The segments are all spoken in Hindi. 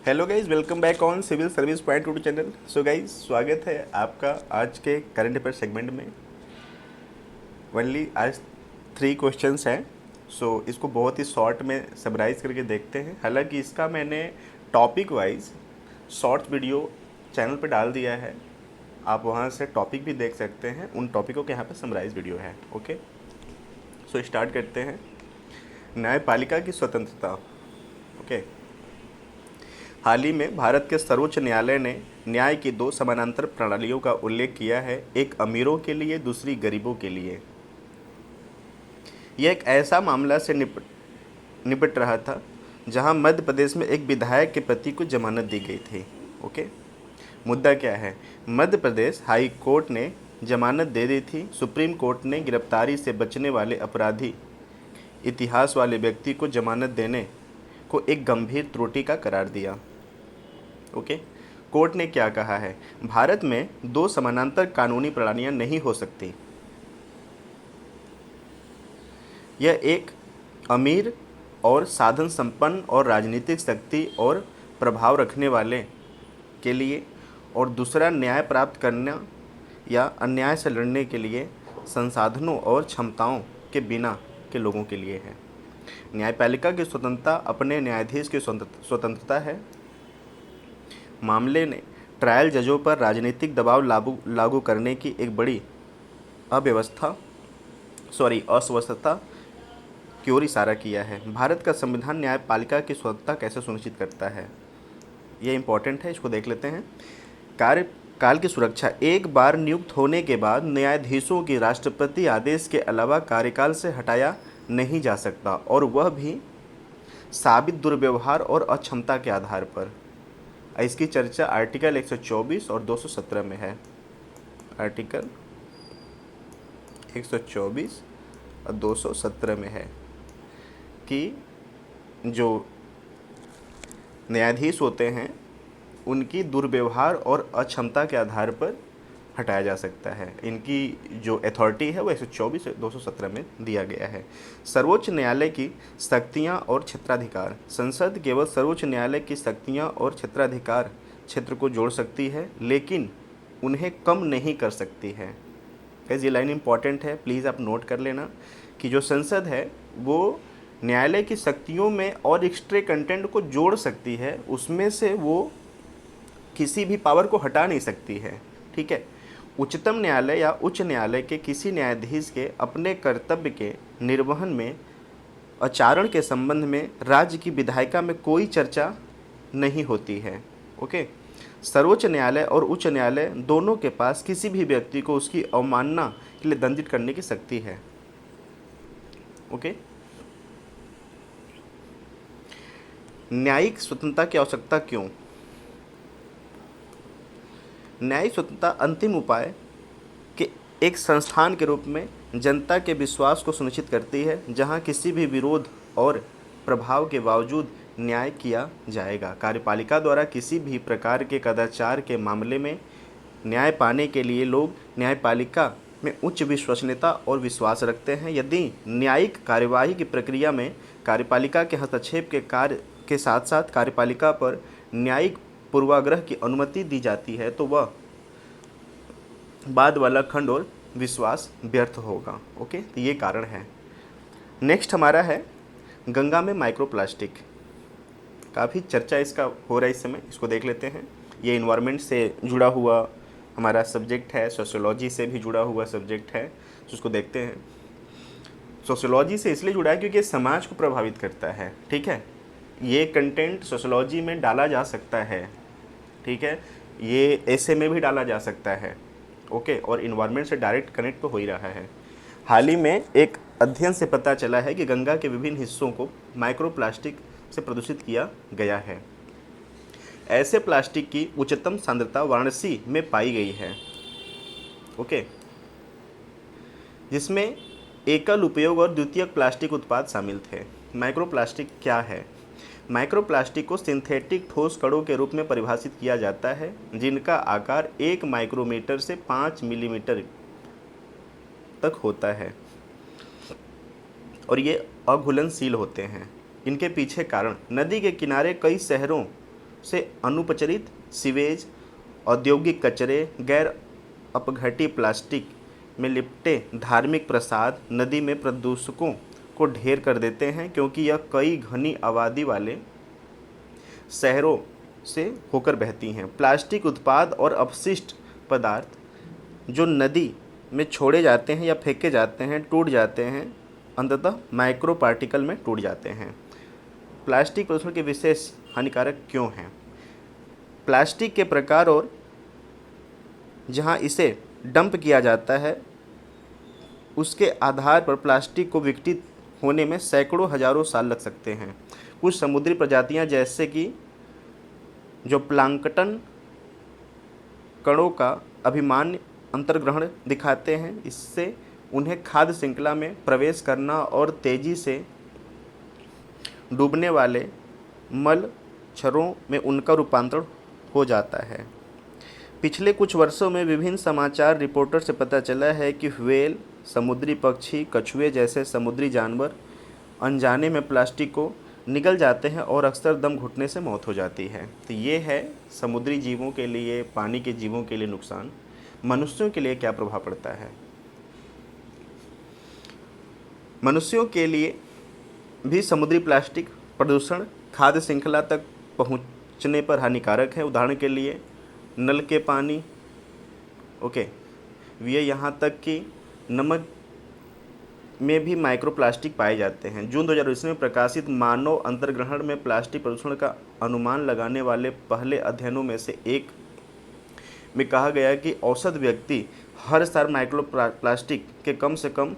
Hello guys, welcome back on civil service point two channel. So guys, स्वागत है आपका आज के करंट अफेयर सेगमेंट में। ओनली आज 3 क्वेश्चंस हैं। सो इसको बहुत ही शॉर्ट में समराइज़ करके देखते हैं। हालांकि इसका मैंने topic wise short video channel पे डाल दिया है, आप वहाँ से टॉपिक भी देख सकते हैं। उन टॉपिकों के यहाँ पे समराइज वीडियो है। ओके, सो स्टार्ट करते हैं। न्यायपालिका की स्वतंत्रता। ओके, हाल ही में भारत के सर्वोच्च न्यायालय ने न्याय की 2 समानांतर प्रणालियों का उल्लेख किया है, एक अमीरों के लिए, दूसरी गरीबों के लिए। यह एक ऐसा मामला से निपट रहा था जहां मध्य प्रदेश में एक विधायक के पति को जमानत दी गई थी। ओके, मुद्दा क्या है? मध्य प्रदेश हाई कोर्ट ने जमानत दे दी थी। सुप्रीम कोर्ट ने गिरफ्तारी से बचने वाले अपराधी इतिहास वाले व्यक्ति को जमानत देने को एक गंभीर त्रुटि का करार दिया। ओके, कोर्ट ने क्या कहा है? भारत में 2 समानांतर कानूनी प्रणालियां नहीं हो सकती। यह एक अमीर और साधन संपन्न और राजनीतिक शक्ति और प्रभाव रखने वाले के लिए, और दूसरा न्याय प्राप्त करना या अन्याय से लड़ने के लिए संसाधनों और क्षमताओं के बिना के लोगों के लिए है। न्यायपालिका की स्वतंत्रता अपने न्यायाधीश की स्वतंत्रता है। मामले ने ट्रायल जजों पर राजनीतिक दबाव लागू करने की एक बड़ी अस्वस्थता की ओर इशारा किया है। भारत का संविधान न्यायपालिका की स्वतंत्रता कैसे सुनिश्चित करता है? ये इंपॉर्टेंट है, इसको देख लेते हैं। कार्यकाल की सुरक्षा। एक बार नियुक्त होने के बाद न्यायाधीशों की राष्ट्रपति आदेश के अलावा कार्यकाल से हटाया नहीं जा सकता, और वह भी साबित दुर्व्यवहार और अक्षमता के आधार पर। इसकी चर्चा आर्टिकल 124 और 217 में है। आर्टिकल 124 और 217 में है कि जो न्यायाधीश होते हैं उनकी दुर्व्यवहार और अक्षमता के आधार पर हटाया जा सकता है। इनकी जो अथॉरिटी है वो 124 और 217 में दिया गया है। सर्वोच्च न्यायालय की शक्तियाँ और क्षेत्राधिकार। संसद केवल सर्वोच्च न्यायालय की शक्तियाँ और क्षेत्राधिकार क्षेत्र को जोड़ सकती है, लेकिन उन्हें कम नहीं कर सकती है। ये लाइन इंपॉर्टेंट है, प्लीज़ आप नोट कर लेना कि जो संसद है वो न्यायालय की शक्तियों में और एक्स्ट्रा कंटेंट को जोड़ सकती है, उसमें से वो किसी भी पावर को हटा नहीं सकती है। ठीक है, उच्चतम न्यायालय या उच्च न्यायालय के किसी न्यायाधीश के अपने कर्तव्य के निर्वहन में आचरण के संबंध में राज्य की विधायिका में कोई चर्चा नहीं होती है। ओके, सर्वोच्च न्यायालय और उच्च न्यायालय दोनों के पास किसी भी व्यक्ति को उसकी अवमानना के लिए दंडित करने की शक्ति है। ओके, न्यायिक स्वतंत्रता की आवश्यकता क्यों? न्यायिक स्वतंत्रता अंतिम उपाय के एक संस्थान के रूप में जनता के विश्वास को सुनिश्चित करती है, जहां किसी भी विरोध और प्रभाव के बावजूद न्याय किया जाएगा। कार्यपालिका द्वारा किसी भी प्रकार के कदाचार के मामले में न्याय पाने के लिए लोग न्यायपालिका में उच्च विश्वसनीयता और विश्वास रखते हैं। यदि न्यायिक कार्यवाही की प्रक्रिया में कार्यपालिका के हस्तक्षेप के कार्य के साथ साथ कार्यपालिका पर न्यायिक पूर्वाग्रह की अनुमति दी जाती है, तो वह बाद वाला खंड और विश्वास व्यर्थ होगा। ओके, तो ये कारण है। नेक्स्ट हमारा है गंगा में माइक्रोप्लास्टिक। काफ़ी चर्चा इसका हो रहा है इस समय, इसको देख लेते हैं। ये इन्वायरमेंट से जुड़ा हुआ हमारा सब्जेक्ट है, सोशियोलॉजी से भी जुड़ा हुआ सब्जेक्ट है, तो उसको देखते हैं। सोशियोलॉजी से इसलिए जुड़ा है क्योंकि ये समाज को प्रभावित करता है। ठीक है, ये कंटेंट सोशियोलॉजी में डाला जा सकता है। ठीक है, ये ऐसे में भी डाला जा सकता है। ओके, और इन्वायरमेंट से डायरेक्ट कनेक्ट तो हो ही रहा है। हाल ही में एक अध्ययन से पता चला है कि गंगा के विभिन्न हिस्सों को माइक्रोप्लास्टिक से प्रदूषित किया गया है। ऐसे प्लास्टिक की उच्चतम सांद्रता वाराणसी में पाई गई है। ओके, जिसमें एकल उपयोग और द्वितीयक प्लास्टिक उत्पाद शामिल थे। माइक्रोप्लास्टिक क्या है? माइक्रोप्लास्टिक को सिंथेटिक ठोस कणों के रूप में परिभाषित किया जाता है, जिनका आकार 1 माइक्रोमीटर से 5 मिलीमीटर तक होता है, और ये अघुलनशील होते हैं। इनके पीछे कारण: नदी के किनारे कई शहरों से अनुपचरित सीवेज, औद्योगिक कचरे, गैर अपघटी प्लास्टिक में लिपटे धार्मिक प्रसाद नदी में प्रदूषकों को ढेर कर देते हैं, क्योंकि यह कई घनी आबादी वाले शहरों से होकर बहती हैं। प्लास्टिक उत्पाद और अपशिष्ट पदार्थ जो नदी में छोड़े जाते हैं या फेंके जाते हैं टूट जाते हैं, अंततः माइक्रो पार्टिकल में टूट जाते हैं। प्लास्टिक प्रदूषण के विशेष हानिकारक क्यों हैं? प्लास्टिक के प्रकार और जहां इसे डंप किया जाता है उसके आधार पर प्लास्टिक को विघटित होने में सैकड़ों हजारों साल लग सकते हैं। कुछ समुद्री प्रजातियां जैसे कि जो प्लांकटन कणों का अभिमान्य अंतर्ग्रहण दिखाते हैं, इससे उन्हें खाद्य श्रृंखला में प्रवेश करना और तेजी से डूबने वाले मलच्छरों में उनका रूपांतरण हो जाता है। पिछले कुछ वर्षों में विभिन्न समाचार रिपोर्टर से पता चला है कि व्हेल, समुद्री पक्षी, कछुए जैसे समुद्री जानवर अनजाने में प्लास्टिक को निगल जाते हैं और अक्सर दम घुटने से मौत हो जाती है। तो ये है समुद्री जीवों के लिए, पानी के जीवों के लिए नुकसान। मनुष्यों के लिए क्या प्रभाव पड़ता है? मनुष्यों के लिए भी समुद्री प्लास्टिक प्रदूषण खाद्य श्रृंखला तक पहुंचने पर हानिकारक है। उदाहरण के लिए नल के पानी, ये यहाँ तक कि नमक में भी माइक्रोप्लास्टिक पाए जाते हैं। जून 2019 में प्रकाशित मानव अंतर्ग्रहण में प्लास्टिक प्रदूषण का अनुमान लगाने वाले पहले अध्ययनों में से एक में कहा गया कि औसत व्यक्ति हर साल माइक्रोप्लास्टिक के कम से कम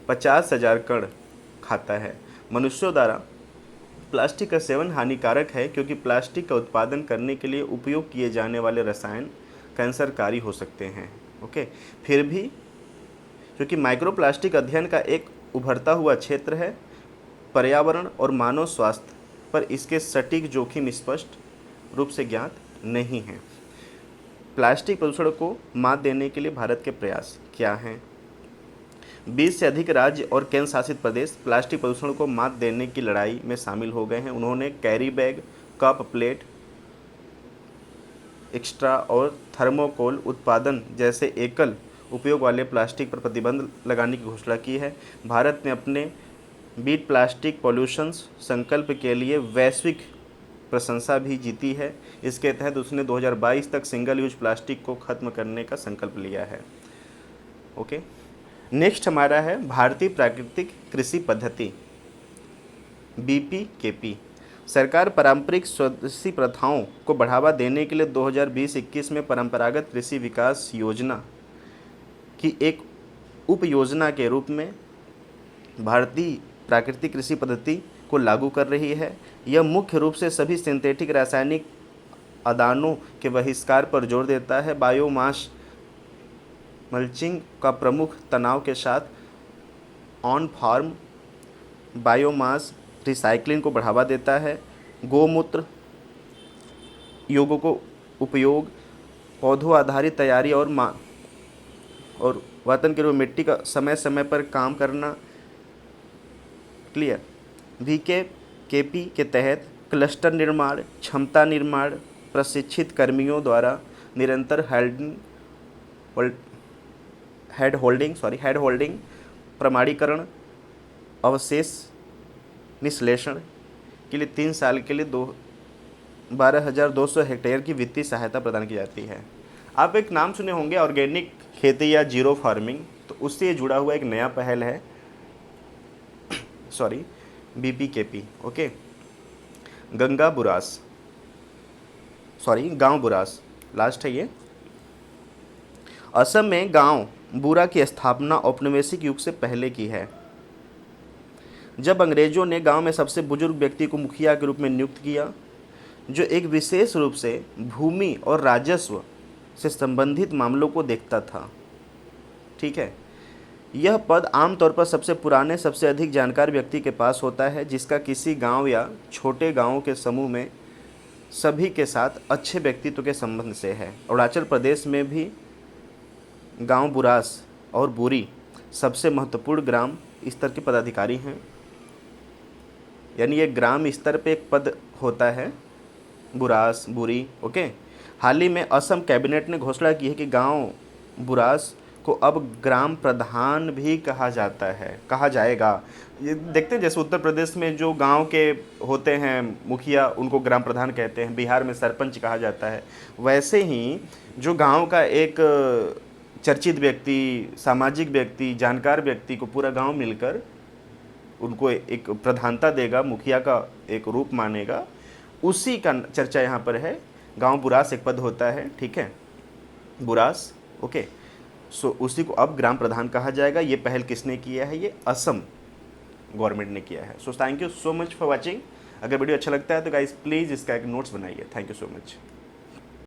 50,000 कण खाता है। मनुष्यों द्वारा प्लास्टिक का सेवन हानिकारक है क्योंकि प्लास्टिक का उत्पादन करने के लिए उपयोग किए जाने वाले रसायन कैंसरकारी हो सकते हैं। फिर भी क्योंकि माइक्रोप्लास्टिक अध्ययन का एक उभरता हुआ क्षेत्र है, पर्यावरण और मानव स्वास्थ्य पर इसके सटीक जोखिम स्पष्ट रूप से ज्ञात नहीं हैं। प्लास्टिक प्रदूषण को मात देने के लिए भारत के प्रयास क्या हैं? 20 से अधिक राज्य और केंद्र शासित प्रदेश प्लास्टिक प्रदूषण को मात देने की लड़ाई में शामिल हो गए हैं। उन्होंने carry bag, cup, plate, extra और थर्मोकोल उत्पादन जैसे एकल उपयोग वाले प्लास्टिक पर प्रतिबंध लगाने की घोषणा की है। भारत ने अपने बीट प्लास्टिक पॉल्यूशंस संकल्प के लिए वैश्विक प्रशंसा भी जीती है। इसके तहत उसने 2022 तक सिंगल यूज प्लास्टिक को खत्म करने का संकल्प लिया है। नेक्स्ट हमारा है भारतीय प्राकृतिक कृषि पद्धति, BPKP। सरकार पारंपरिक स्वदेशी प्रथाओं को बढ़ावा देने के लिए 2020-21 में परंपरागत कृषि विकास योजना की एक उप योजना के रूप में भारतीय प्राकृतिक कृषि पद्धति को लागू कर रही है। यह मुख्य रूप से सभी सिंथेटिक रासायनिक अदानों के बहिष्कार पर जोर देता है। बायोमास मल्चिंग का प्रमुख तनाव के साथ ऑन फार्म बायोमास रिसाइकलिंग को बढ़ावा देता है। गोमूत्र योगों को उपयोग, पौधों आधारित तैयारी और वातन के रूप में मिट्टी का समय समय पर काम करना। क्लियर? VKKP के तहत क्लस्टर निर्माण, क्षमता निर्माण, प्रशिक्षित कर्मियों द्वारा निरंतर हेड होल्डिंग, प्रमाणीकरण, अवशेष निश्लेषण के लिए 3 साल के लिए 12,200 हेक्टेयर की वित्तीय सहायता प्रदान की जाती है। आप एक नाम सुने होंगे ऑर्गेनिक खेती या जीरो फार्मिंग, तो उससे जुड़ा हुआ एक नया पहल है BPKP। गांव बुरास लास्ट है ये। असम में गांव बुरा की स्थापना औपनिवेशिक युग से पहले की है, जब अंग्रेजों ने गांव में सबसे बुजुर्ग व्यक्ति को मुखिया के रूप में नियुक्त किया, जो एक विशेष रूप से भूमि और राजस्व से संबंधित मामलों को देखता था। ठीक है, यह पद आमतौर पर सबसे पुराने, सबसे अधिक जानकार व्यक्ति के पास होता है, जिसका किसी गांव या छोटे गांवों के समूह में सभी के साथ अच्छे व्यक्तित्व के संबंध से है। अरुणाचल प्रदेश में भी गांव बुरास और बुरी सबसे महत्वपूर्ण ग्राम स्तर के पदाधिकारी हैं। यानी ये ग्राम स्तर पे एक पद होता है बुरास, बुरी, ओके। हाल ही में असम कैबिनेट ने घोषणा की है कि गांव बुरास को अब ग्राम प्रधान भी कहा जाएगा। ये देखते हैं जैसे उत्तर प्रदेश में जो गांव के होते हैं मुखिया, उनको ग्राम प्रधान कहते हैं, बिहार में सरपंच कहा जाता है। वैसे ही जो गांव का एक चर्चित व्यक्ति, सामाजिक व्यक्ति, जानकार व्यक्ति को पूरा गांव मिलकर उनको एक प्रधानता देगा, मुखिया का एक रूप मानेगा, उसी का चर्चा यहाँ पर है। गांव बुरास एक पद होता है, ठीक है, बुरास, ओके। सो उसी को अब ग्राम प्रधान कहा जाएगा। ये पहल किसने किया है? ये असम गवर्नमेंट ने किया है। So thank you so much for watching. अगर वीडियो अच्छा लगता है तो गाइस प्लीज़ इसका एक नोट्स बनाइए। Thank you so much.